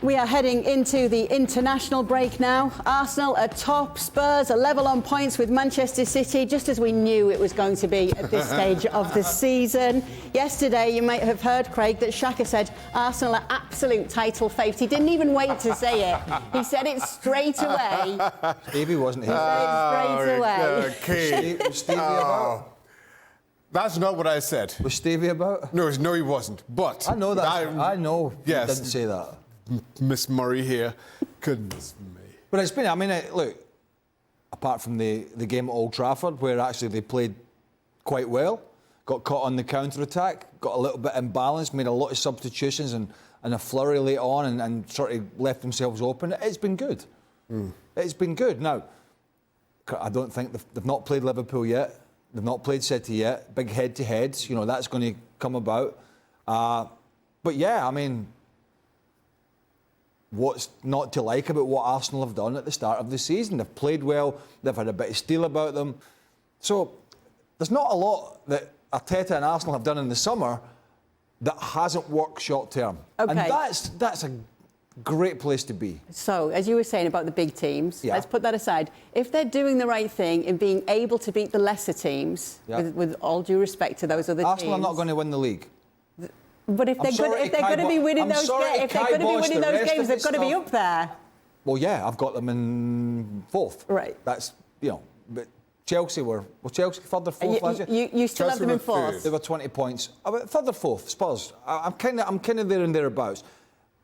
We are heading into the international break now. Arsenal are top, Spurs are level on points with Manchester City, just as we knew it was going to be at this stage of the season. Yesterday, you might have heard, Craig, that Xhaka said Arsenal are absolute title favourites. He didn't even wait to say it. He said it straight away. Stevie wasn't here. He said it straight away. Okay. Was Stevie about? That's not what I said. Was Stevie about? No, he wasn't. But I know that. I know. Yes. He didn't say that. Miss Murray here. Goodness me. But it's been, I mean, look, apart from the game at Old Trafford, where actually they played quite well, got caught on the counter-attack, got a little bit imbalanced, made a lot of substitutions and a flurry late on and sort of left themselves open. It's been good. It's been good. Now, I don't think they've not played Liverpool yet. They've not played City yet. Big head-to-heads, that's going to come about. But yeah, I mean, what's not to like about what Arsenal have done at the start of the season? They've played well, they've had a bit of steel about them. So there's not a lot that Arteta and Arsenal have done in the summer that hasn't worked short term. Okay. And that's a great place to be. So, as you were saying about the big teams, let's put that aside. If they're doing the right thing in being able to beat the lesser teams, with all due respect to those other teams... Arsenal are not going to win the league. But if they're going to be winning those games, they've got to be up there. Well, yeah, I've got them in fourth. Right. That's, but Chelsea were Chelsea third or fourth last year? You still have them in fourth? They were 20 points. Third or fourth, Spurs. I'm kind of there and thereabouts.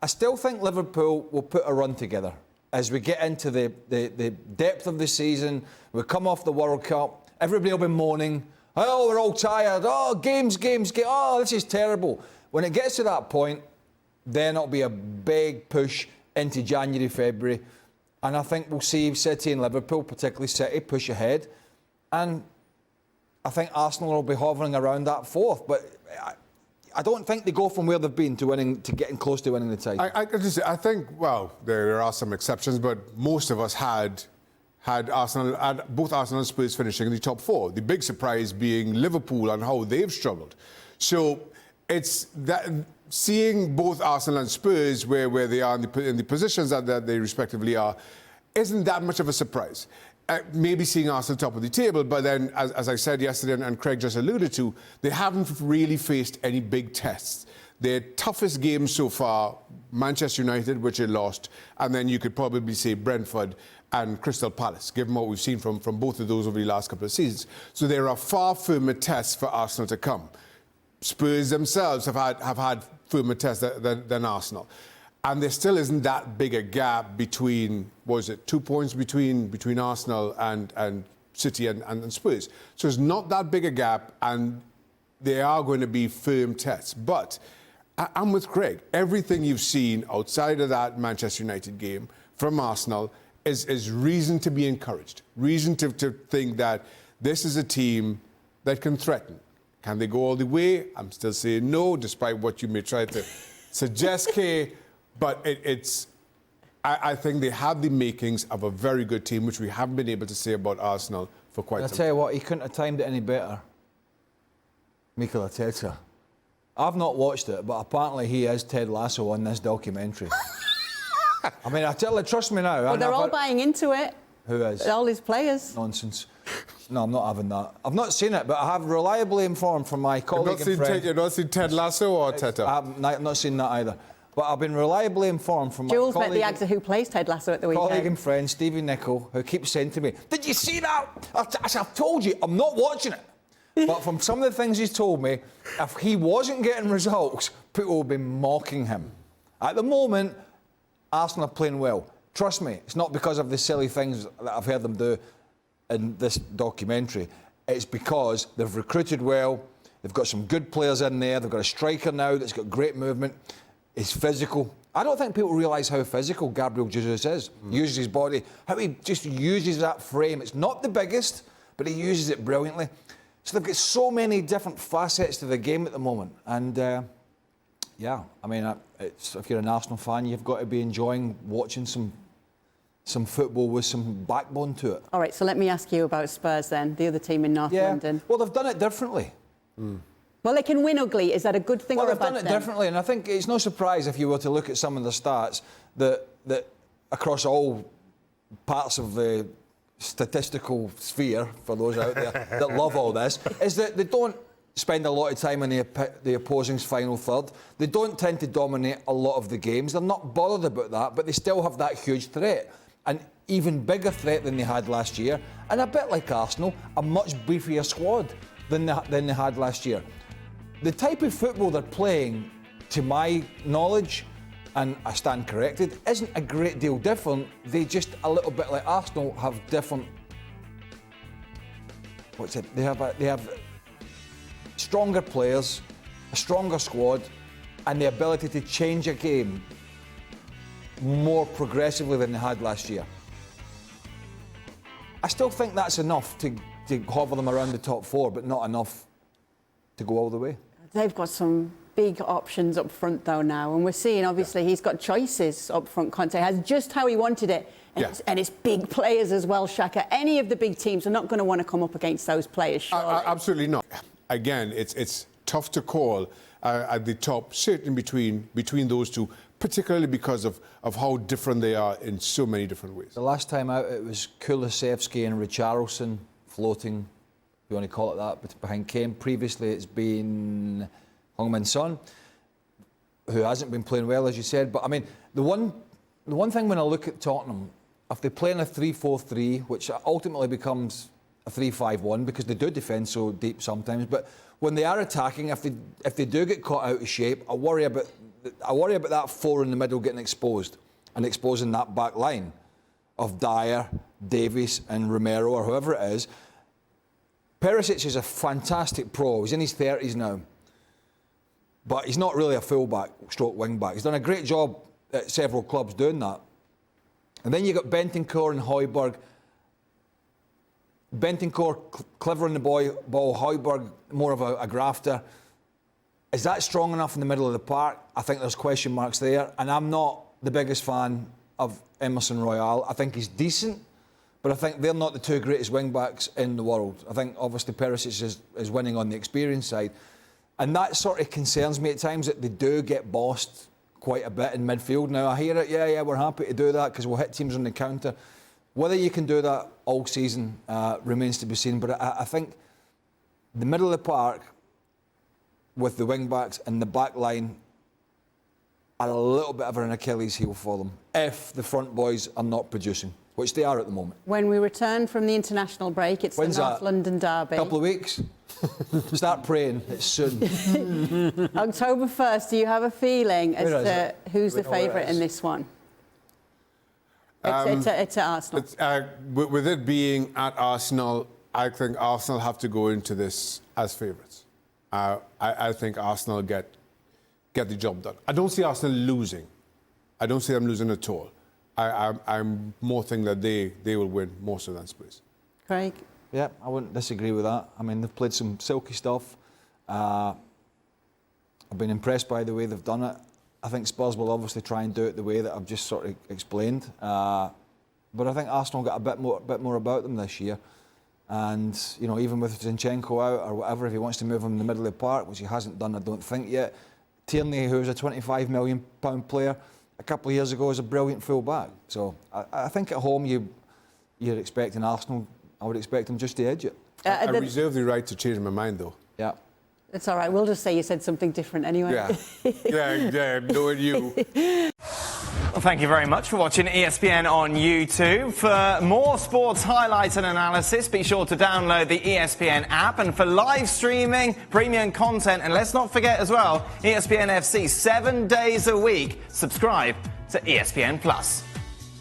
I still think Liverpool will put a run together as we get into the depth of the season. We come off the World Cup. Everybody will be moaning. Oh, we're all tired. Oh, games. Oh, this is terrible. When it gets to that point, then it'll be a big push into January, February. And I think we'll see City and Liverpool, particularly City, push ahead. And I think Arsenal will be hovering around that fourth. But I don't think they go from where they've been to getting close to winning the title. I think, well, there are some exceptions, but most of us had Arsenal, both Arsenal and Spurs finishing in the top four. The big surprise being Liverpool and how they've struggled. So it's that seeing both Arsenal and Spurs where they are in the positions that they respectively are isn't that much of a surprise. Maybe seeing Arsenal top of the table, but then, as I said yesterday and Craig just alluded to, they haven't really faced any big tests. Their toughest games so far, Manchester United, which they lost, and then you could probably say Brentford and Crystal Palace, given what we've seen from both of those over the last couple of seasons. So there are far firmer tests for Arsenal to come. Spurs themselves have had firmer tests than Arsenal. And there still isn't that big a gap between, 2 points between Arsenal and City and Spurs. So it's not that big a gap, and there are going to be firm tests. But I'm with Craig. Everything you've seen outside of that Manchester United game from Arsenal is reason to be encouraged, reason to think that this is a team that can threaten. Can they go all the way? I'm still saying no, despite what you may try to suggest, Kay. But I think they have the makings of a very good team, which we haven't been able to say about Arsenal for quite some time. I'll tell you what, he couldn't have timed it any better. Mikel Arteta. I've not watched it, but apparently he is Ted Lasso on this documentary. I mean, trust me now. Well, they're all buying into it. Who is? All his players. Nonsense. No, I'm not having that. I've not seen it, but I have reliably informed from my colleague and friend... You've not seen Ted Lasso or Arteta? I've not seen that either. But I've been reliably informed from Jules my colleague... met the actor who plays Ted Lasso at the weekend. ...colleague and friend, Stevie Nicol, who keeps saying to me, "Did you see that?" I've told you, I'm not watching it. But from some of the things he's told me, if he wasn't getting results, people would be mocking him. At the moment, Arsenal are playing well. Trust me, it's not because of the silly things that I've heard them do in this documentary. It's because they've recruited well, they've got some good players in there, they've got a striker now that's got great movement, he's physical. I don't think people realise how physical Gabriel Jesus is. He uses his body, how he just uses that frame. It's not the biggest, but he uses it brilliantly. So they've got so many different facets to the game at the moment. And, yeah, I mean, if you're an Arsenal fan, you've got to be enjoying watching some football with some backbone to it. All right, so let me ask you about Spurs then, the other team in North London. Well, they've done it differently. Well, they can win ugly. Is that a good thing or a bad thing? Well, they've done it differently, and I think it's no surprise if you were to look at some of the stats that across all parts of the statistical sphere, for those out there that love all this, is that they don't spend a lot of time in the opposing's final third. They don't tend to dominate a lot of the games. They're not bothered about that, but they still have that huge threat. An even bigger threat than they had last year, and a bit like Arsenal, a much beefier squad than they had last year. The type of football they're playing, to my knowledge, and I stand corrected, isn't a great deal different. They just, a little bit like Arsenal, have different... They have stronger players, a stronger squad, and the ability to change a game more progressively than they had last year. I still think that's enough to hover them around the top four, but not enough to go all the way. They've got some big options up front, though, now. And we're seeing, obviously, he's got choices up front. Conte has just how he wanted it. And it's big players as well, Shaka. Any of the big teams are not going to want to come up against those players, surely. Absolutely not. Again, it's tough to call at the top, certainly between those two, particularly because of how different they are in so many different ways. The last time out, it was Kulusevski and Richarlison floating, if you want to call it that, but behind Kane. Previously, it's been Heung-min Son, who hasn't been playing well, as you said. But, I mean, the one thing when I look at Tottenham, if they play in a 3-4-3, which ultimately becomes a 3-5-1, because they do defend so deep sometimes, but when they are attacking, if they do get caught out of shape, I worry about that four in the middle getting exposed and exposing that back line of Dyer, Davies and Romero, or whoever it is. Perisic is a fantastic pro. He's in his 30s now. But he's not really a full-back, stroke wing-back. He's done a great job at several clubs doing that. And then you've got Bentancur and Højbjerg. Bentancur, clever in the ball. Højbjerg, more of a grafter. Is that strong enough in the middle of the park? I think there's question marks there. And I'm not the biggest fan of Emerson Royal. I think he's decent, but I think they're not the two greatest wing-backs in the world. I think, obviously, Perisic is winning on the experience side. And that sort of concerns me at times, that they do get bossed quite a bit in midfield. Now, I hear it, yeah, we're happy to do that because we'll hit teams on the counter. Whether you can do that all season remains to be seen. But I think the middle of the park with the wing-backs and the back line are a little bit of an Achilles heel for them if the front boys are not producing, which they are at the moment. When we return from the international break, it's When's the North London derby. A couple of weeks. Start praying. It's soon. October 1st, do you have a feeling as to who's the favourite in this one? It's at Arsenal. With it being at Arsenal, I think Arsenal have to go into this as favourites. I think Arsenal get the job done. I don't see Arsenal losing. I don't see them losing at all. I'm more thinking that they will win more so than Spurs. Craig? Yeah, I wouldn't disagree with that. I mean, they've played some silky stuff. I've been impressed by the way they've done it. I think Spurs will obviously try and do it the way that I've just sort of explained. But I think Arsenal got a bit more about them this year. And, you know, even with Zinchenko out or whatever, if he wants to move him in the middle of the park, which he hasn't done, I don't think yet. Tierney, who's a £25 million player, a couple of years ago was a brilliant full-back. So I think at home you're expecting Arsenal. I would expect them just to edge it. I reserve the right to change my mind, though. Yeah. It's all right. We'll just say you said something different anyway. Yeah, knowing you. Well, thank you very much for watching ESPN on YouTube. For more sports highlights and analysis, be sure to download the ESPN app. And for live streaming, premium content, and let's not forget as well, ESPN FC 7 days a week. Subscribe to ESPN Plus.